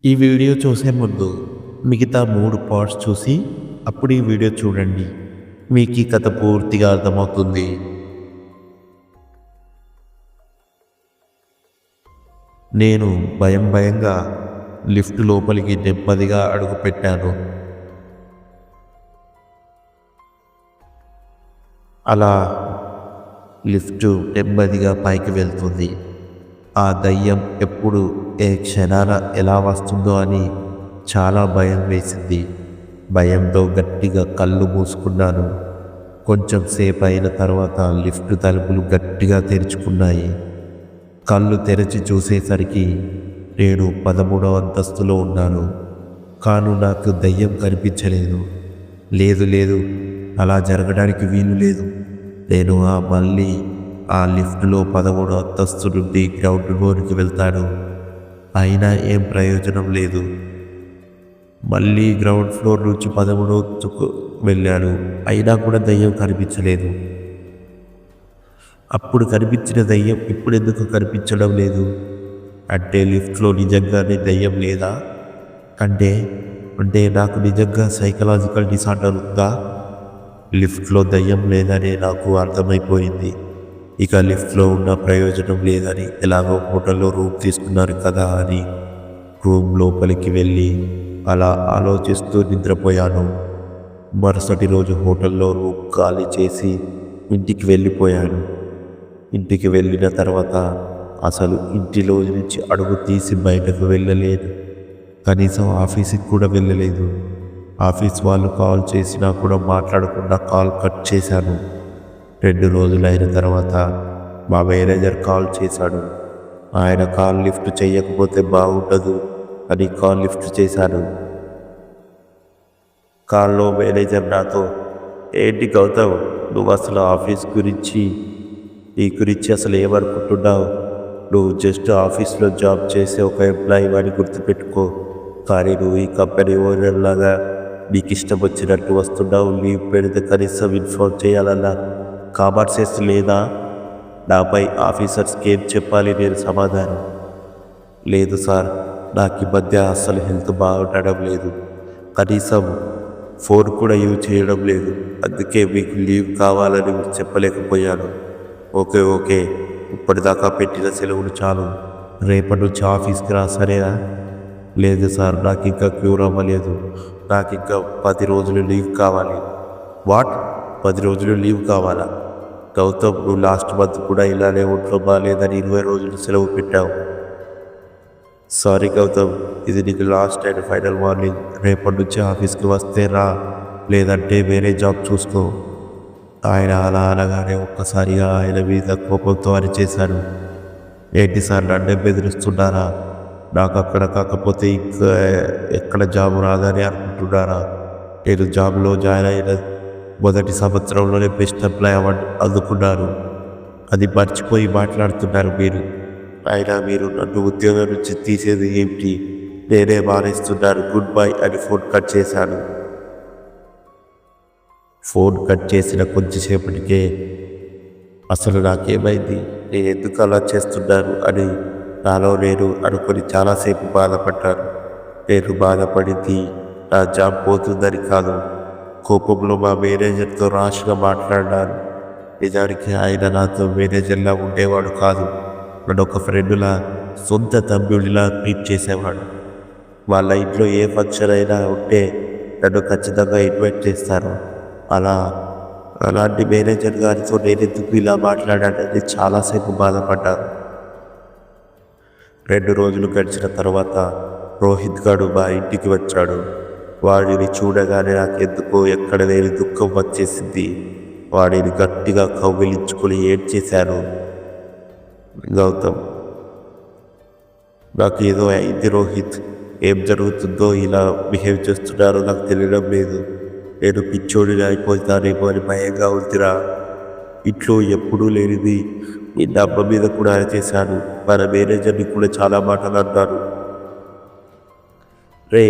ఈ వీడియో చూసే ముందు మిగతా 3 పార్ట్స్ చూసి అప్పుడు ఈ వీడియో చూడండి. మీకు ఈ కథ పూర్తిగా అర్థమవుతుంది. నేను భయంగా లిఫ్ట్ లోపలికి నెమ్మదిగా అడుగుపెట్టాను. అలా లిఫ్ట్ నెమ్మదిగా పైకి వెళ్తుంది. ఆ దయ్యం ఎప్పుడు ఏ క్షణాన ఎలా వస్తుందో అని చాలా భయం వేసింది. భయంతో గట్టిగా కళ్ళు మూసుకున్నాను. కొంచెం సేపు అయిన తర్వాత లిఫ్ట్ తలుపులు గట్టిగా తెరుచుకున్నాయి. కళ్ళు తెరిచి చూసేసరికి నేను 13వ అంతస్తులో ఉన్నాను. కాను నాకు దయ్యం కనిపించలేదు. లేదు, అలా జరగడానికి వీలు లేదు. నేను మళ్ళీ ఆ లిఫ్ట్లో 13వ అంతస్తు నుండి గ్రౌండ్ ఫ్లోర్కి వెళ్తాను. అయినా ఏం ప్రయోజనం లేదు. మళ్ళీ గ్రౌండ్ ఫ్లోర్ నుంచి 13వ అంతస్తుకు వెళ్ళాను. అయినా కూడా దయ్యం కనిపించలేదు. అప్పుడు కనిపించిన దయ్యం ఇప్పుడు ఎందుకు కనిపించడం లేదు? అంటే లిఫ్ట్లో నిజంగానే దయ్యం లేదా? అంటే నాకు నిజంగా సైకలాజికల్ డిసార్డర్ ఉందా? లిఫ్ట్లో దయ్యం లేదని నాకు అర్థమైపోయింది. ఇక లిఫ్ట్లో ఉన్న ప్రయోజనం లేదని, ఎలాగో హోటల్లో రూమ్ తీసుకున్నారు కదా అని రూమ్ లోపలికి వెళ్ళి అలా ఆలోచిస్తూ నిద్రపోయాను. మరుసటి రోజు హోటల్లో రూమ్ ఖాళీ చేసి ఇంటికి వెళ్ళిపోయాను. ఇంటికి వెళ్ళిన తర్వాత అసలు ఇంటిలో నుంచి అడుగు తీసి బయటకు వెళ్ళలేదు. కనీసం ఆఫీస్కి కూడా వెళ్ళలేదు. ఆఫీస్ వాళ్ళు కాల్ చేసినా కూడా మాట్లాడకుండా కాల్ కట్ చేశాను. 2 రోజులైన తర్వాత మా మేనేజర్ కాల్ చేశాడు. ఆయన కాల్ లిఫ్ట్ చేయకపోతే బాగుండదు అని కాల్ లిఫ్ట్ చేశాను. కాల్లో మేనేజర్ నాతో, ఏంటి గౌతమ్, నువ్వు అసలు ఆఫీస్ గురించి నీ గురించి అసలు ఏమనుకుంటున్నావు? నువ్వు జస్ట్ ఆఫీస్లో జాబ్ చేసే ఒక ఎంప్లాయీ అని గుర్తుపెట్టుకో. కానీ నువ్వు ఈ కంపెనీ ఓనర్ లాగా నీకు ఇష్టం వచ్చినట్టు వస్తున్నావు. లీవ్ పెడితే కనీసం ఇన్ఫార్మ్ చేయాలన్నా కామన్ సెన్స్ లేదా? నాపై ఆఫీసర్స్కి ఏం చెప్పాలి నేను సమాధానం? లేదు సార్, నాకు ఈ మధ్య అస్సలు హెల్త్ బాగుండడం లేదు. కనీసం ఫోన్ కూడా యూజ్ చేయడం లేదు. అందుకే మీకు లీవ్ కావాలని చెప్పలేకపోయాను. ఓకే, ఇప్పటిదాకా పెట్టిన సెలవులు చాలు. రేపటి నుంచి ఆఫీస్కి రా, సరేనా? లేదు సార్, నాకు ఇంకా క్యూర్ అవ్వలేదు. నాకు ఇంకా 10 రోజులు లీవ్ కావాలి. వాట్? 10 రోజులు లీవ్ కావాలా? గౌతమ్, నువ్వు లాస్ట్ మంత్ కూడా ఇలానే ఒంట్లో బాగాలేదని 20 రోజులు సెలవు పెట్టావు. సారీ గౌతమ్, ఇది నీకు లాస్ట్ అండ్ ఫైనల్ వార్నింగ్. రేపటి నుంచి ఆఫీస్కి వస్తే రా, లేదంటే వేరే జాబ్ చూసుకో. ఆయన అలా అనగానే ఒక్కసారిగా ఆయన మీద కోపంతో అరిచేశాను. ఏంటి సార్, నన్నే బెదిరిస్తున్నారా? నాకు అక్కడ కాకపోతే ఇంకా ఎక్కడ జాబ్ రాదని అనుకుంటున్నారా? నేను జాబ్లో జాయిన్ అయిన మొదటి సంవత్సరంలోనే బెస్ట్ ఎంప్లాయ్ అవార్డు అందుకున్నాను. అది మర్చిపోయి మాట్లాడుతున్నారు మీరు. అయినా మీరు నన్ను ఉద్యోగం నుంచి తీసేది ఏమిటి? నేనే మానేస్తున్నాను, గుడ్ బై అని ఫోన్ కట్ చేశాను. ఫోన్ కట్ చేసిన కొంచెంసేపటికే అసలు నాకేమైంది, నేను ఎందుకు అలా చేస్తున్నాను అని నాలో నేను అనుకొని చాలాసేపు బాధపడ్డాను. నేను బాధపడింది నా జాబ్ పోతుందని కాదు. కోపంలో మా మేనేజర్తో రాష్గా మాట్లాడాను. నిజానికి ఆయన నాతో మేనేజర్లా ఉండేవాడు కాదు. నన్ను ఒక ఫ్రెండ్లా, సొంత తమ్ముడిలా ట్రీట్ చేసేవాడు. వాళ్ళ ఇంట్లో ఏ ఫంక్షన్ అయినా ఉంటే నన్ను ఖచ్చితంగా ఇన్వైట్ చేస్తారు. అలాంటి మేనేజర్ గారితో నేను ఎందుకు ఇలా మాట్లాడానని చాలాసేపు బాధపడ్డాను. 2 రోజులు గడిచిన తర్వాత రోహిత్ గారు మా ఇంటికి వచ్చాడు. వాడిని చూడగానే నాకెందుకో ఎక్కడ లేని దుఃఖం వచ్చేసింది. వాడిని గట్టిగా కౌగిలించుకొని ఏడ్చేశాను. గౌతమ్, నాకు ఏదో అయింది రోహిత్. ఏం జరుగుతుందో ఇలా బిహేవ్ చేస్తున్నారో నాకు తెలియడం లేదు. నేను పిచ్చోడిని అయిపోతానేమో అని భయంగా ఉందిరా. ఇంట్లో ఎప్పుడూ లేనిది నిన్న అమ్మ మీద కూడా అరిచేశాను. మన మేనేజర్ని కూడా చాలా మాటలు అన్నాను. రే,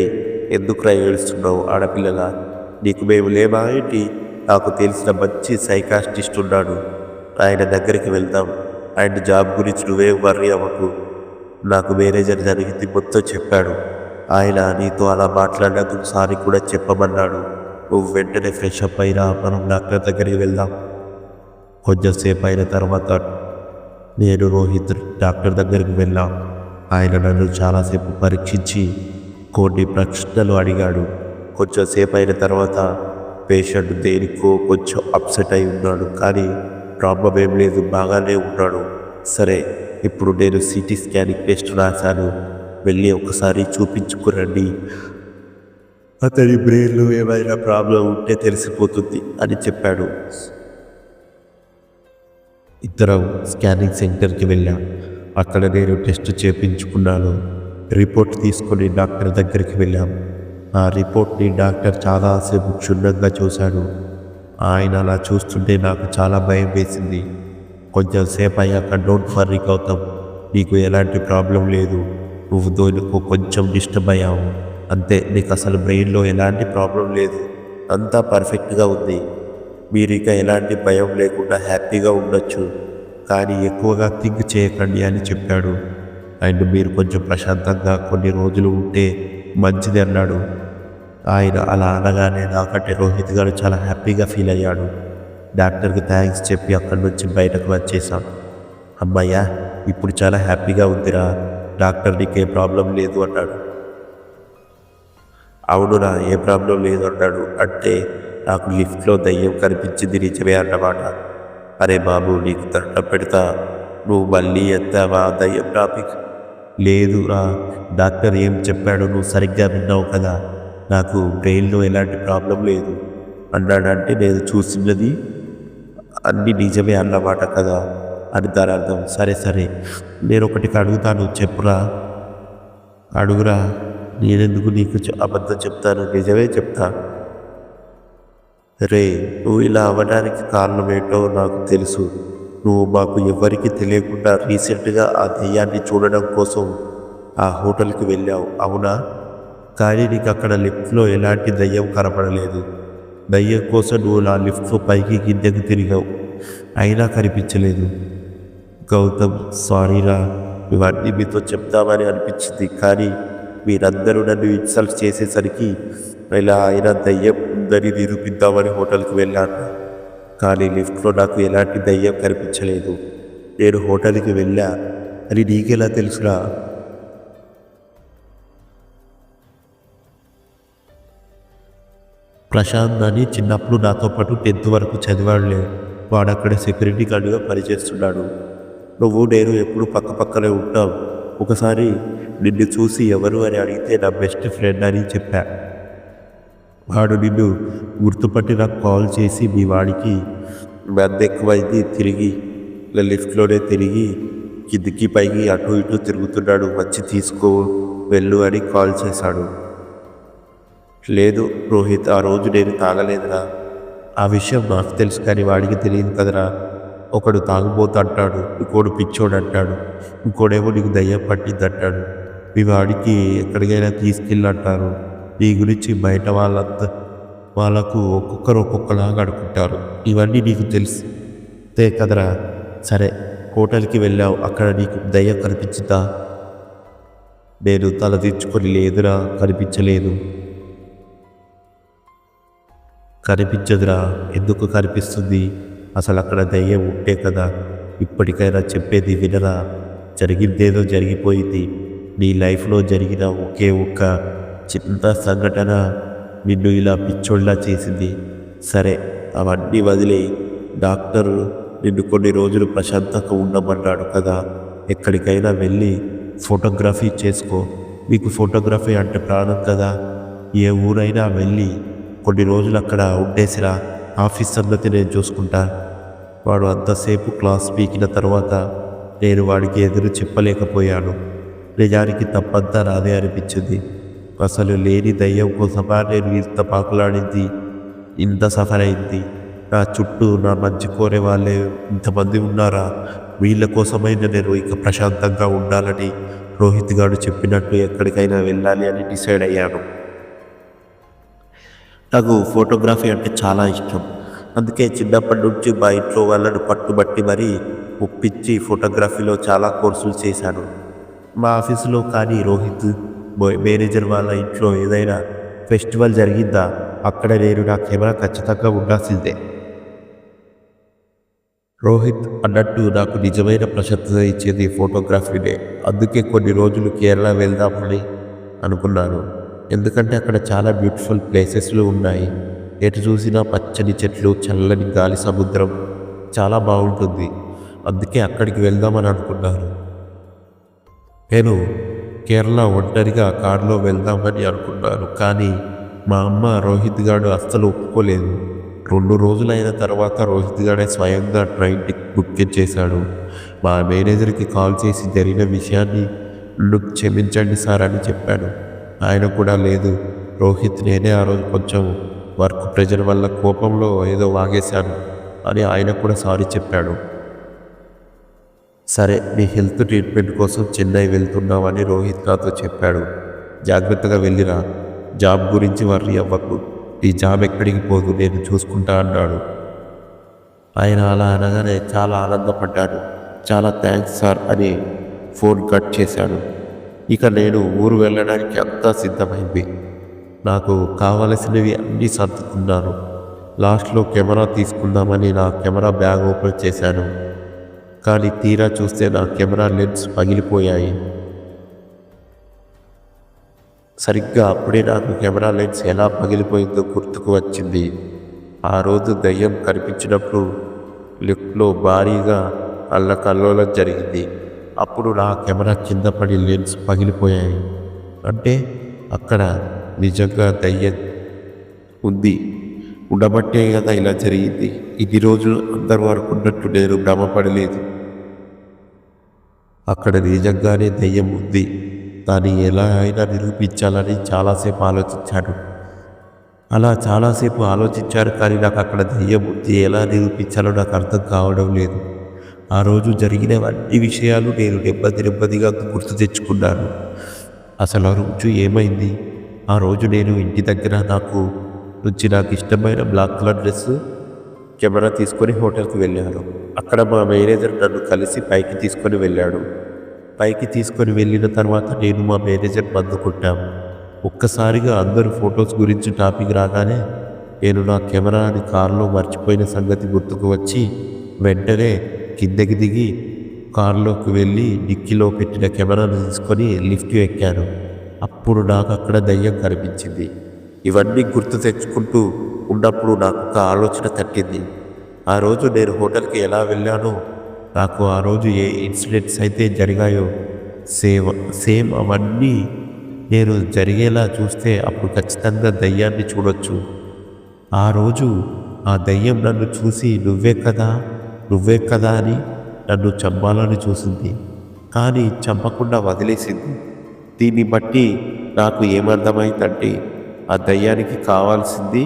ఎందుకురా ఏడుస్తున్నావు ఆడపిల్లగా? నీకు మేము లేవా ఏంటి? నాకు తెలిసిన మంచి సైకాస్టిస్ట్ ఉన్నాడు, ఆయన దగ్గరికి వెళ్దాం. ఆయన జాబ్ గురించి నువ్వేం వర్రీ అవ్వకు. నాకు మేనేజర్ జరిగింది మొత్తం చెప్పాడు. ఆయన నీతో అలా మాట్లాడినందుకు సారీ కూడా చెప్పమన్నాడు. నువ్వు వెంటనే ఫ్రెష్ అప్ అయినా మనం డాక్టర్ దగ్గరికి వెళ్దాం. కొంచెంసేపు అయిన తర్వాత నేను రోహిత్ డాక్టర్ దగ్గరికి వెళ్ళాం. ఆయన నన్ను చాలాసేపు పరీక్షించి కొన్ని ప్రశ్నలు అడిగాడు. కొంచెంసేపు అయిన తర్వాత పేషెంట్ దేనికో కొంచెం అప్సెట్ అయి ఉన్నాడు, కానీ ప్రాబ్లం ఏం లేదు, బాగానే ఉన్నాడు. సరే, ఇప్పుడు నేను సిటీ స్కానింగ్ టెస్ట్ రాశాను, వెళ్ళి ఒకసారి చూపించుకురండి. అతని బ్రెయిన్లో ఏమైనా ప్రాబ్లం ఉంటే తెలిసిపోతుంది అని చెప్పాడు. ఇద్దరం స్కానింగ్ సెంటర్కి వెళ్ళాం. అక్కడ నేను టెస్ట్ చేయించుకున్నాను. రిపోర్ట్ తీసుకొని డాక్టర్ దగ్గరికి వెళ్ళాం. ఆ రిపోర్ట్ని డాక్టర్ చాలాసేపు క్షుణ్ణంగా చూశాడు. ఆయన అలా చూస్తుంటే నాకు చాలా భయం వేసింది. కొంచెం సేపు అయ్యాక డోంట్ వర్రీ గౌతమ్, నీకు ఎలాంటి ప్రాబ్లం లేదు, నువ్వు దోనికి కొంచెం డిస్టర్బ్ అయ్యావు అంతే, నీకు అసలు బ్రెయిన్లో ఎలాంటి ప్రాబ్లం లేదు, అంతా పర్ఫెక్ట్గా ఉంది, మీరు ఇక ఎలాంటి భయం లేకుండా హ్యాపీగా ఉండొచ్చు, కానీ ఎక్కువగా థింక్ చేయకండి అని చెప్పాడు. అండ్ మీరు కొంచెం ప్రశాంతంగా కొన్ని రోజులు ఉంటే మంచిది అన్నాడు. ఆయన అలా అనగానే నాకంటే రోహిత్ గారు చాలా హ్యాపీగా ఫీల్ అయ్యాడు. డాక్టర్కి థ్యాంక్స్ చెప్పి అక్కడి నుంచి బయటకు వచ్చేసాం. అమ్మయ్య, ఇప్పుడు చాలా హ్యాపీగా ఉందిరా, డాక్టర్ నీకే ప్రాబ్లం లేదు అన్నాడు. అవునురా, ఏ ప్రాబ్లం లేదు అన్నాడు. అంటే నాకు లిఫ్ట్లో దయ్యం కనిపించింది నిజమే అన్నమాట. అరే బాబు, నీకు దండం పెడతా, నువ్వు మళ్ళీ ఎత్తావా దయ్యం టాపిక్? లేదురా, డాక్టర్ ఏం చెప్పాడు నువ్వు సరిగ్గా విన్నావు కదా, నాకు బ్రెయిన్లో ఎలాంటి ప్రాబ్లం లేదు అన్నాడంటే నేను చూసినది అన్నీ నిజమే అన్నమాట కదా అని దాని అర్థం. సరే సరే, నేను ఒకటి అడుగుతాను, చెప్పురా. అడుగురా, నేనెందుకు నీకు అబద్ధం చెప్తాను, నిజమే చెప్తా. రే, నువ్వు ఇలా అవ్వడానికి కారణం ఏంటో నాకు తెలుసు. నువ్వు మాకు ఎవరికి తెలియకుండా రీసెంట్గా ఆ దెయ్యాన్ని చూడడం కోసం ఆ హోటల్కి వెళ్ళావు, అవునా? కానీ నీకు అక్కడ లిఫ్ట్లో ఎలాంటి దయ్యం కనపడలేదు. దయ్యం కోసం నువ్వు నా లిఫ్ట్లో పైకి కిందకి తిరిగావు, అయినా కనిపించలేదు. గౌతమ్, సారీరా, ఇవన్నీ మీతో చెప్తామని అనిపించింది, కానీ మీరందరూ నన్ను ఇన్సల్ట్ చేసేసరికి ఇలా అయినా దయ్యం ఉందని నిరూపిద్దామని హోటల్కి వెళ్ళాను. కానీ లిఫ్ట్లో నాకు ఎలాంటి దయ్యం కనిపించలేదు. నేను హోటల్కి వెళ్ళా అని నీకెలా తెలుసురా? ప్రశాంత్ అని చిన్నప్పుడు నాతో పాటు 10th వరకు చదివాడులే, వాడు అక్కడ సెక్యూరిటీ గార్డుగా పనిచేస్తున్నాడు. నువ్వు నేను ఎప్పుడు పక్క పక్కనే ఉంటాం. ఒకసారి నిన్ను చూసి ఎవరు అని అడిగితే నా బెస్ట్ ఫ్రెండ్ అని చెప్పా. వాడు నిన్ను గుర్తుపట్టి నాకు కాల్ చేసి మీ వాడికి మంద ఎక్కువైంది, తిరిగి లిఫ్ట్లోనే తిరిగి కిందికి పైకి అటు ఇటు తిరుగుతున్నాడు, వచ్చి తీసుకో వెళ్ళు అని కాల్ చేశాడు. లేదు రోహిత్, ఆ రోజు నేను తాగలేదురా. ఆ విషయం నాకు తెలుసు, కానీ వాడికి తెలియదు కదరా. ఒకడు తాగుబోతు అంటాడు, ఇంకోడు పిచ్చోడు అంటాడు, ఇంకోడేమో నీకు దయ్యం పట్టింది అంటాడు. మీ వాడికి ఎక్కడికైనా తీసుకెళ్ళంటారు. నీ గురించి బయట వాళ్ళకు ఒక్కొక్కరు ఒక్కొక్కలాగా అడుకుంటారు. ఇవన్నీ నీకు తెలిస్తే కదరా. సరే, హోటల్కి వెళ్ళావు, అక్కడ నీకు దయ్యం కనిపించిందా? నేను తల దించుకొని లేదురా, కనిపించలేదు. కనిపించదురా, ఎందుకు కనిపిస్తుంది? అసలు అక్కడ దయ్యం ఉంటే కదా. ఇప్పటికైనా చెప్పేది వినరా? జరిగిందేదో జరిగిపోయింది. నీ లైఫ్లో జరిగిన ఒకే ఒక్క చిన్న సంఘటన నిన్ను ఇలా పిచ్చోళ్ళ చేసింది. సరే, అవన్నీ వదిలే. డాక్టర్ నిన్ను కొన్ని రోజులు ప్రశాంతంగా ఉండమన్నాడు కదా, ఎక్కడికైనా వెళ్ళి ఫోటోగ్రఫీ చేసుకో. మీకు ఫోటోగ్రఫీ అంటే ప్రాణం కదా. ఏ ఊరైనా వెళ్ళి కొన్ని రోజులు అక్కడ ఉండేసిరా. ఆఫీస్ సంగతి నేను చూసుకుంటా. వాడు అంతసేపు క్లాస్ పీకిన తర్వాత నేను వాడికి ఎదురు చెప్పలేకపోయాను. నిజానికి తప్పంతా నాదే అనిపించింది. అసలు లేని దయ్యం కోసమా నేను ఇంత పాకులాడింది, ఇంత సఫర్ అయింది? నా చుట్టూ నా మంచి కోరే వాళ్ళే ఇంతమంది ఉన్నారా? వీళ్ళ కోసమైనా నేను ఇక ప్రశాంతంగా ఉండాలని రోహిత్ గారు చెప్పినట్టు ఎక్కడికైనా వెళ్ళాలి అని డిసైడ్ అయ్యాను. నాకు ఫోటోగ్రఫీ అంటే చాలా ఇష్టం. అందుకే చిన్నప్పటి నుంచి మా ఇంట్లో వాళ్ళను పట్టుబట్టి మరీ ఒప్పించి ఫోటోగ్రఫీలో చాలా కోర్సులు చేశాను. మా ఆఫీసులో కానీ రోహిత్ మేనేజర్ వాళ్ళ ఇంట్లో ఏదైనా ఫెస్టివల్ జరిగిందా, అక్కడ నేను నా కెమెరా ఖచ్చితంగా ఉండాల్సిందే. రోహిత్ అన్నట్టు నాకు నిజమైన ప్రశంస ఇచ్చేది ఫోటోగ్రఫీనే. అందుకే కొన్ని రోజులు కేరళ వెళ్దామని అనుకున్నాను. ఎందుకంటే అక్కడ చాలా బ్యూటిఫుల్ ప్లేసెస్లు ఉన్నాయి. ఎటు చూసినా పచ్చని చెట్లు, చల్లని గాలి, సముద్రం చాలా బాగుంటుంది. అందుకే అక్కడికి వెళ్దామని అనుకున్నాను. నేను కేరళ ఒంటరిగా కారులో వెళ్దామని అనుకున్నాను. కానీ మా అమ్మ రోహిత్ గారు అస్సలు ఒప్పుకోలేదు. 2 రోజులైన తర్వాత రోహిత్ గారే స్వయంగా ట్రైన్ టికెట్ బుక్ చేశాడు. మా మేనేజర్కి కాల్ చేసి జరిగిన విషయాన్ని నన్ను క్షమించండి సార్ అని చెప్పాను. ఆయన కూడా లేదు రోహిత్, నేనే ఆ రోజు కొంచెం వర్క్ ప్రెజర్ వల్ల కోపంలో ఏదో వాగేశాను అని ఆయన కూడా సారీ చెప్పాడు. సరే, నీ హెల్త్ ట్రీట్మెంట్ కోసం చెన్నై వెళ్తున్నామని రోహిత్ నాతో చెప్పాడు. జాగ్రత్తగా వెళ్ళిరా, జాబ్ గురించి వర్రీ అవ్వకు, ఈ జాబ్ ఎక్కడికి పోదు, నేను చూసుకుంటా అన్నాడు. ఆయన అలా అనగానే చాలా ఆనందపడ్డాడు. చాలా థ్యాంక్స్ సార్ అని ఫోన్ కట్ చేశాడు. ఇక నేను ఊరు వెళ్ళడానికి అంతా సిద్ధమైంది. నాకు కావలసినవి అన్నీ సర్దుకున్నాను. లాస్ట్లో కెమెరా తీసుకుందామని నా కెమెరా బ్యాగ్ ఓపెన్ చేశాను. కానీ తీరా చూస్తే నా కెమెరా లెన్స్ పగిలిపోయాయి. సరిగ్గా అప్పుడే నాకు కెమెరా లెన్స్ ఎలా పగిలిపోయిందో గుర్తుకు వచ్చింది. ఆ రోజు దయ్యం కనిపించినప్పుడు లిఫ్ట్లో భారీగా అల్లకల్లోలం జరిగింది. అప్పుడు నా కెమెరా కింద పడి లెన్స్ పగిలిపోయాయి. అంటే అక్కడ నిజంగా దయ్యం ఉంది ఉండబట్టే కదా ఇలా జరిగింది. ఇన్ని రోజులు అందరూ అనుకున్నట్టు నేను భ్రమపడలేదు. అక్కడ నిజంగానే దయ్యం ఉంది. దాన్ని ఎలా అయినా నిరూపించాలని చాలాసేపు ఆలోచించాను. అలా చాలాసేపు ఆలోచించాను, కానీ నాకు అక్కడ దయ్యం ఉంది ఎలా నిరూపించాలో నాకు అర్థం కావడం లేదు. ఆ రోజు జరిగినవన్నీ విషయాలు నేను నెమ్మదిగా గుర్తు తెచ్చుకున్నాను. అసలు ఆ రోజు ఏమైంది? ఆ రోజు నేను ఇంటి దగ్గర నాకు ఇష్టమైన బ్లాక్ కలర్ డ్రెస్ కెమెరా తీసుకొని హోటల్కి వెళ్ళాను. అక్కడ మా మేనేజర్ నన్ను కలిసి పైకి తీసుకొని వెళ్ళాడు. పైకి తీసుకొని వెళ్ళిన తర్వాత నేను మా మేనేజర్ అందుకుంటాం. ఒక్కసారిగా అందరూ ఫొటోస్ గురించి టాపిక్ రాగానే నేను నా కెమెరాని కారులో మర్చిపోయిన సంగతి గుర్తుకు వచ్చి వెంటనే కిందకి దిగి కారులోకి వెళ్ళి డిక్కీలో పెట్టిన కెమెరాను తీసుకొని లిఫ్ట్ ఎక్కాను. అప్పుడు నాకు అక్కడ దయ్యం కనిపించింది. ఇవన్నీ గుర్తు తెచ్చుకుంటూ ఉన్నప్పుడు నాకు ఒక ఆలోచన తట్టింది. ఆ రోజు నేను హోటల్కి ఎలా వెళ్ళానో, నాకు ఆ రోజు ఏ ఇన్సిడెంట్స్ అయితే జరిగాయో సేమ్ అవన్నీ నేను జరిగేలా చూస్తే అప్పుడు ఖచ్చితంగా దయ్యాన్ని చూడొచ్చు. ఆ రోజు ఆ దయ్యం నన్ను చూసి నువ్వే కదా అని నన్ను చంపాలని చూసింది. కానీ చంపకుండా వదిలేసింది. దీన్ని బట్టి నాకు ఏమర్థమైందంటే ఆ దయ్యానికి కావాల్సింది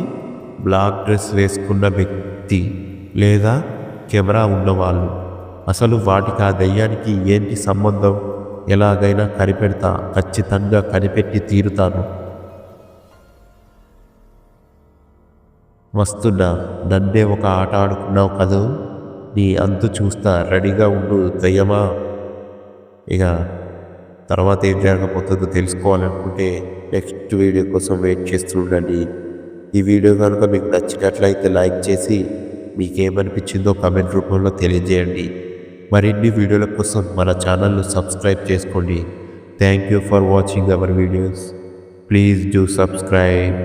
బ్లాక్ డ్రెస్ వేసుకున్న వ్యక్తి లేదా కెమెరా ఉన్నవాళ్ళు. అసలు వాటికి ఆ దయ్యానికి ఏంటి సంబంధం? ఎలాగైనా కనిపెడతా, ఖచ్చితంగా కనిపెట్టి తీరుతాను. వస్తున్నా, నన్నే ఒక ఆట ఆడుకున్నావు కదూ, నీ అంతు చూస్తా, రెడీగా ఉండు దయ్యమా. ఇక తర్వాత ఏం జరగబోతుందో తెలుసుకోవాలనుకుంటే నెక్స్ట్ వీడియో కోసం వెయిట్ చేస్తుండండి. ఈ వీడియో కనుక మీకు నచ్చినట్లయితే లైక్ చేసి మీకేమనిపించిందో కామెంట్ రూపంలో తెలియజేయండి. మరిన్ని వీడియోల కోసం మన ఛానల్ను సబ్స్క్రైబ్ చేసుకోండి. Thank you for watching our videos. Please do subscribe.